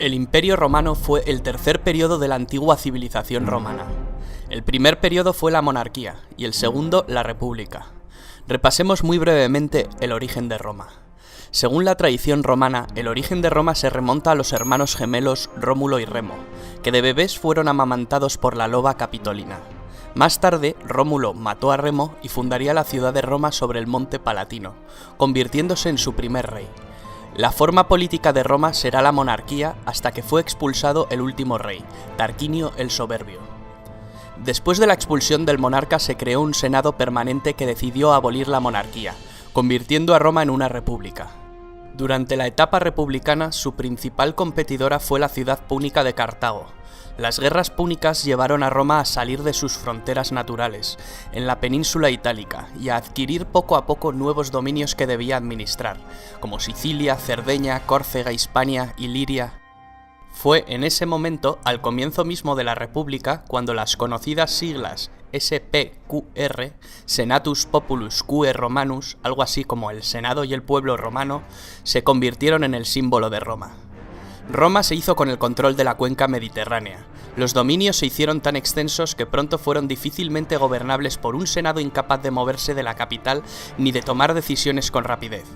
El Imperio Romano fue el tercer periodo de la antigua civilización romana. El primer periodo fue la monarquía y el segundo la república. Repasemos muy brevemente el origen de Roma. Según la tradición romana, el origen de Roma se remonta a los hermanos gemelos Rómulo y Remo, que de bebés fueron amamantados por la loba Capitolina. Más tarde, Rómulo mató a Remo y fundaría la ciudad de Roma sobre el monte Palatino, convirtiéndose en su primer rey. La forma política de Roma será la monarquía hasta que fue expulsado el último rey, Tarquinio el Soberbio. Después de la expulsión del monarca se creó un senado permanente que decidió abolir la monarquía, convirtiendo a Roma en una república. Durante la etapa republicana, su principal competidora fue la ciudad púnica de Cartago. Las guerras púnicas llevaron a Roma a salir de sus fronteras naturales, en la península itálica, y a adquirir poco a poco nuevos dominios que debía administrar, como Sicilia, Cerdeña, Córcega, Hispania y Liria. Fue en ese momento, al comienzo mismo de la República, cuando las conocidas siglas SPQR, Senatus Populus Quae Romanus, algo así como el Senado y el pueblo romano, se convirtieron en el símbolo de Roma. Roma se hizo con el control de la cuenca mediterránea. Los dominios se hicieron tan extensos que pronto fueron difícilmente gobernables por un senado incapaz de moverse de la capital ni de tomar decisiones con rapidez.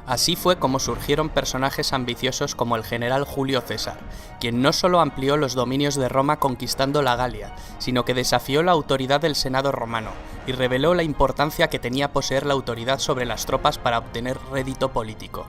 Así fue como surgieron personajes ambiciosos como el general Julio César, quien no solo amplió los dominios de Roma conquistando la Galia, sino que desafió la autoridad del Senado romano y reveló la importancia que tenía poseer la autoridad sobre las tropas para obtener rédito político.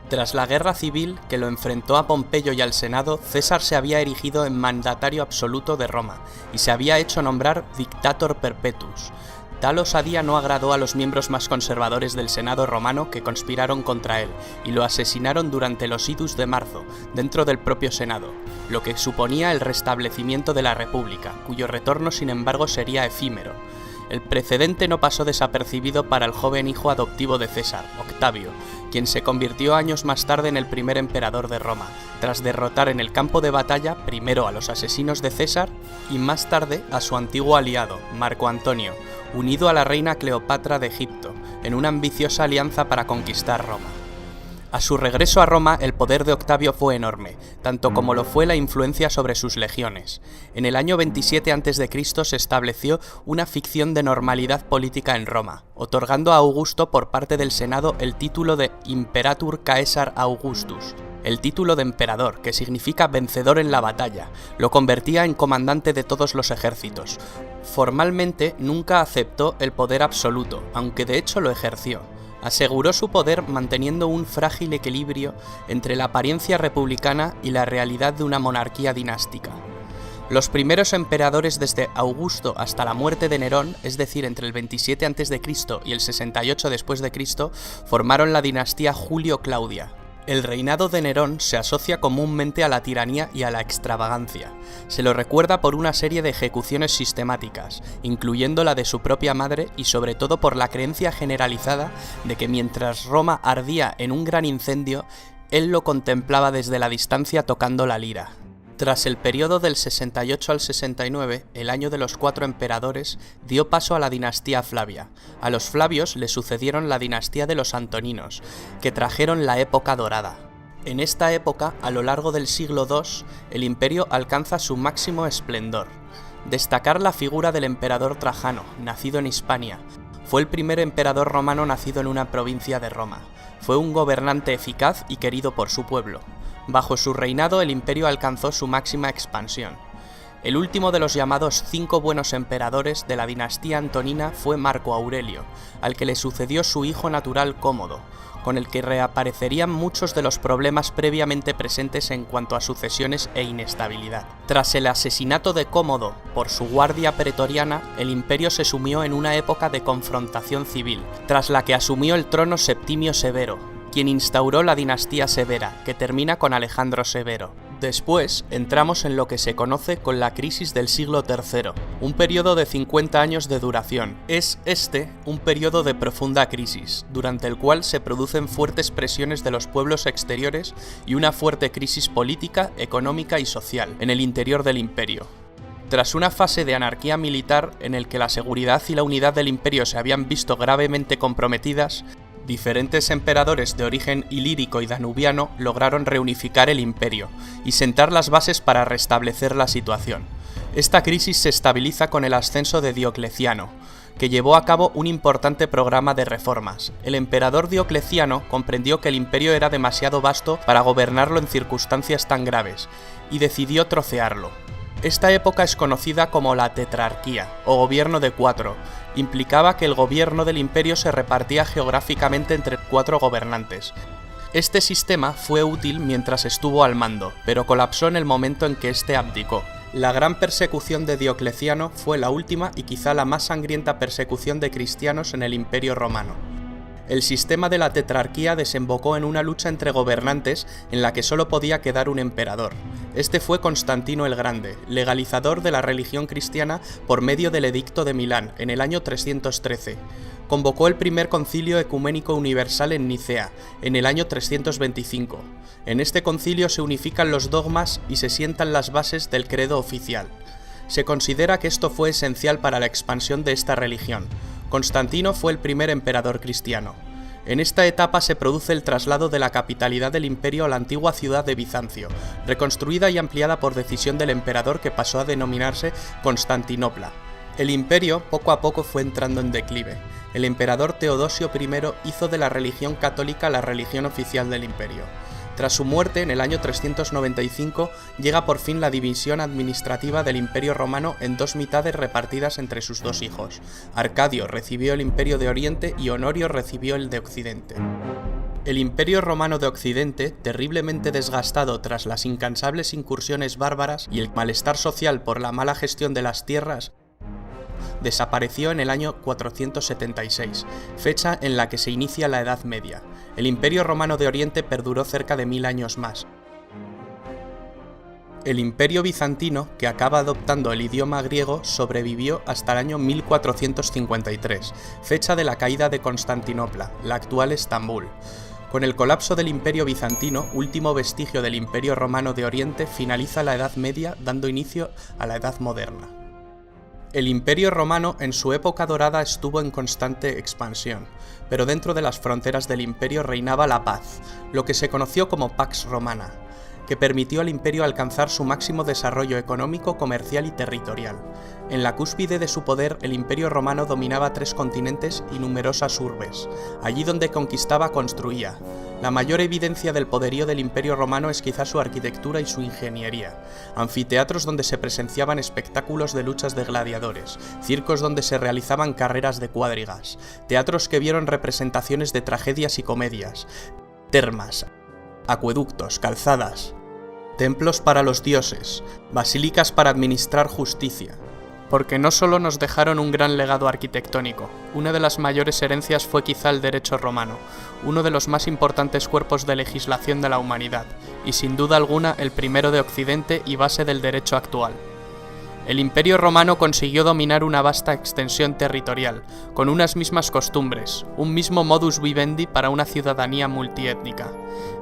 Tras la guerra civil que lo enfrentó a Pompeyo y al Senado, César se había erigido en mandatario absoluto de Roma y se había hecho nombrar Dictator Perpetuus. Tal osadía no agradó a los miembros más conservadores del Senado romano que conspiraron contra él y lo asesinaron durante los idus de marzo, dentro del propio Senado, lo que suponía el restablecimiento de la República, cuyo retorno sin embargo sería efímero. El precedente no pasó desapercibido para el joven hijo adoptivo de César, Octavio, quien se convirtió años más tarde en el primer emperador de Roma, tras derrotar en el campo de batalla primero a los asesinos de César y más tarde a su antiguo aliado, Marco Antonio, unido a la reina Cleopatra de Egipto, en una ambiciosa alianza para conquistar Roma. A su regreso a Roma, el poder de Octavio fue enorme, tanto como lo fue la influencia sobre sus legiones. En el año 27 a.C. se estableció una ficción de normalidad política en Roma, otorgando a Augusto por parte del Senado el título de Imperator Caesar Augustus. El título de emperador, que significa vencedor en la batalla, lo convertía en comandante de todos los ejércitos. Formalmente nunca aceptó el poder absoluto, aunque de hecho lo ejerció. Aseguró su poder manteniendo un frágil equilibrio entre la apariencia republicana y la realidad de una monarquía dinástica. Los primeros emperadores desde Augusto hasta la muerte de Nerón, es decir, entre el 27 a.C. y el 68 después de Cristo, formaron la dinastía Julio-Claudia. El reinado de Nerón se asocia comúnmente a la tiranía y a la extravagancia. Se lo recuerda por una serie de ejecuciones sistemáticas, incluyendo la de su propia madre y sobre todo por la creencia generalizada de que mientras Roma ardía en un gran incendio, él lo contemplaba desde la distancia tocando la lira. Tras el periodo del 68 al 69, el año de los 4 emperadores, dio paso a la dinastía Flavia. A los Flavios le sucedieron la dinastía de los Antoninos, que trajeron la época dorada. En esta época, a lo largo del siglo II, el imperio alcanza su máximo esplendor. Destacar la figura del emperador Trajano, nacido en Hispania. Fue el primer emperador romano nacido en una provincia de Roma. Fue un gobernante eficaz y querido por su pueblo. Bajo su reinado el imperio alcanzó su máxima expansión. El último de los llamados 5 buenos emperadores de la dinastía antonina fue Marco Aurelio, al que le sucedió su hijo natural Cómodo, con el que reaparecerían muchos de los problemas previamente presentes en cuanto a sucesiones e inestabilidad. Tras el asesinato de Cómodo por su guardia pretoriana, el imperio se sumió en una época de confrontación civil, tras la que asumió el trono Septimio Severo, quien instauró la dinastía Severa, que termina con Alejandro Severo. Después, entramos en lo que se conoce con la crisis del siglo III, un periodo de 50 años de duración. Es un periodo de profunda crisis, durante el cual se producen fuertes presiones de los pueblos exteriores y una fuerte crisis política, económica y social en el interior del imperio. Tras una fase de anarquía militar en el que la seguridad y la unidad del imperio se habían visto gravemente comprometidas, Diferentes emperadores de origen ilírico y danubiano lograron reunificar el imperio y sentar las bases para restablecer la situación. Esta crisis se estabiliza con el ascenso de Diocleciano, que llevó a cabo un importante programa de reformas. El emperador Diocleciano comprendió que el imperio era demasiado vasto para gobernarlo en circunstancias tan graves, y decidió trocearlo. Esta época es conocida como la tetrarquía, o gobierno de 4. Implicaba que el gobierno del imperio se repartía geográficamente entre 4 gobernantes. Este sistema fue útil mientras estuvo al mando, pero colapsó en el momento en que éste abdicó. La gran persecución de Diocleciano fue la última y quizá la más sangrienta persecución de cristianos en el Imperio Romano. El sistema de la tetrarquía desembocó en una lucha entre gobernantes en la que solo podía quedar un emperador. Este fue Constantino el Grande, legalizador de la religión cristiana por medio del Edicto de Milán en el año 313. Convocó el primer concilio ecuménico universal en Nicea, en el año 325. En este concilio se unifican los dogmas y se sientan las bases del credo oficial. Se considera que esto fue esencial para la expansión de esta religión. Constantino fue el primer emperador cristiano. En esta etapa se produce el traslado de la capitalidad del imperio a la antigua ciudad de Bizancio, reconstruida y ampliada por decisión del emperador que pasó a denominarse Constantinopla. El imperio poco a poco fue entrando en declive. El emperador Teodosio I hizo de la religión católica la religión oficial del imperio. Tras su muerte, en el año 395, llega por fin la división administrativa del Imperio Romano en 2 mitades repartidas entre sus 2 hijos. Arcadio recibió el Imperio de Oriente y Honorio recibió el de Occidente. El Imperio Romano de Occidente, terriblemente desgastado tras las incansables incursiones bárbaras y el malestar social por la mala gestión de las tierras, desapareció en el año 476, fecha en la que se inicia la Edad Media. El Imperio Romano de Oriente perduró cerca de 1000 años más. El Imperio Bizantino, que acaba adoptando el idioma griego, sobrevivió hasta el año 1453, fecha de la caída de Constantinopla, la actual Estambul. Con el colapso del Imperio Bizantino, último vestigio del Imperio Romano de Oriente, finaliza la Edad Media, dando inicio a la Edad Moderna. El Imperio Romano en su época dorada estuvo en constante expansión, pero dentro de las fronteras del imperio reinaba la paz, lo que se conoció como Pax Romana, que permitió al imperio alcanzar su máximo desarrollo económico, comercial y territorial. En la cúspide de su poder, el Imperio Romano dominaba 3 continentes y numerosas urbes. Allí donde conquistaba, construía. La mayor evidencia del poderío del Imperio Romano es quizá su arquitectura y su ingeniería. Anfiteatros donde se presenciaban espectáculos de luchas de gladiadores, circos donde se realizaban carreras de cuadrigas, teatros que vieron representaciones de tragedias y comedias, termas, acueductos, calzadas, templos para los dioses, basílicas para administrar justicia. Porque no solo nos dejaron un gran legado arquitectónico, una de las mayores herencias fue quizá el derecho romano, uno de los más importantes cuerpos de legislación de la humanidad, y sin duda alguna el primero de Occidente y base del derecho actual. El Imperio Romano consiguió dominar una vasta extensión territorial, con unas mismas costumbres, un mismo modus vivendi para una ciudadanía multiétnica.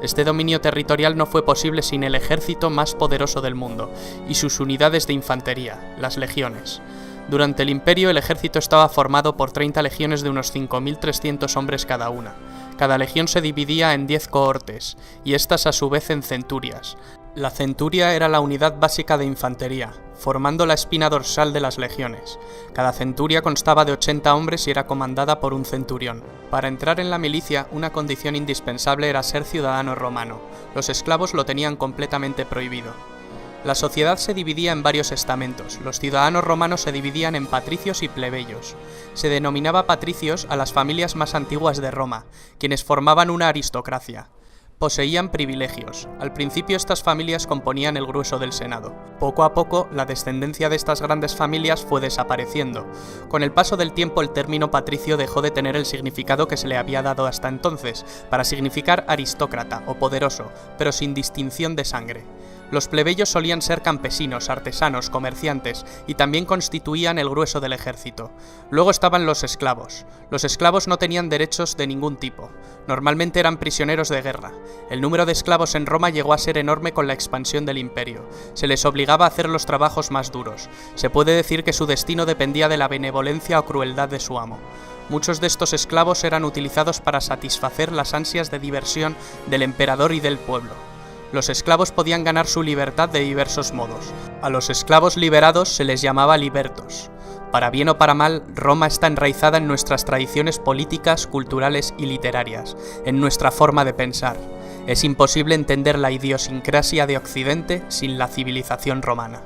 Este dominio territorial no fue posible sin el ejército más poderoso del mundo, y sus unidades de infantería, las legiones. Durante el Imperio el ejército estaba formado por 30 legiones de unos 5.300 hombres cada una. Cada legión se dividía en 10 cohortes, y estas a su vez en centurias. La centuria era la unidad básica de infantería, formando la espina dorsal de las legiones. Cada centuria constaba de 80 hombres y era comandada por un centurión. Para entrar en la milicia, una condición indispensable era ser ciudadano romano. Los esclavos lo tenían completamente prohibido. La sociedad se dividía en varios estamentos. Los ciudadanos romanos se dividían en patricios y plebeyos. Se denominaba patricios a las familias más antiguas de Roma, quienes formaban una aristocracia. Poseían privilegios. Al principio estas familias componían el grueso del Senado. Poco a poco, la descendencia de estas grandes familias fue desapareciendo. Con el paso del tiempo, el término patricio dejó de tener el significado que se le había dado hasta entonces, para significar aristócrata o poderoso, pero sin distinción de sangre. Los plebeyos solían ser campesinos, artesanos, comerciantes y también constituían el grueso del ejército. Luego estaban los esclavos. Los esclavos no tenían derechos de ningún tipo. Normalmente eran prisioneros de guerra. El número de esclavos en Roma llegó a ser enorme con la expansión del imperio. Se les obligaba a hacer los trabajos más duros. Se puede decir que su destino dependía de la benevolencia o crueldad de su amo. Muchos de estos esclavos eran utilizados para satisfacer las ansias de diversión del emperador y del pueblo. Los esclavos podían ganar su libertad de diversos modos. A los esclavos liberados se les llamaba libertos. Para bien o para mal, Roma está enraizada en nuestras tradiciones políticas, culturales y literarias, en nuestra forma de pensar. Es imposible entender la idiosincrasia de Occidente sin la civilización romana.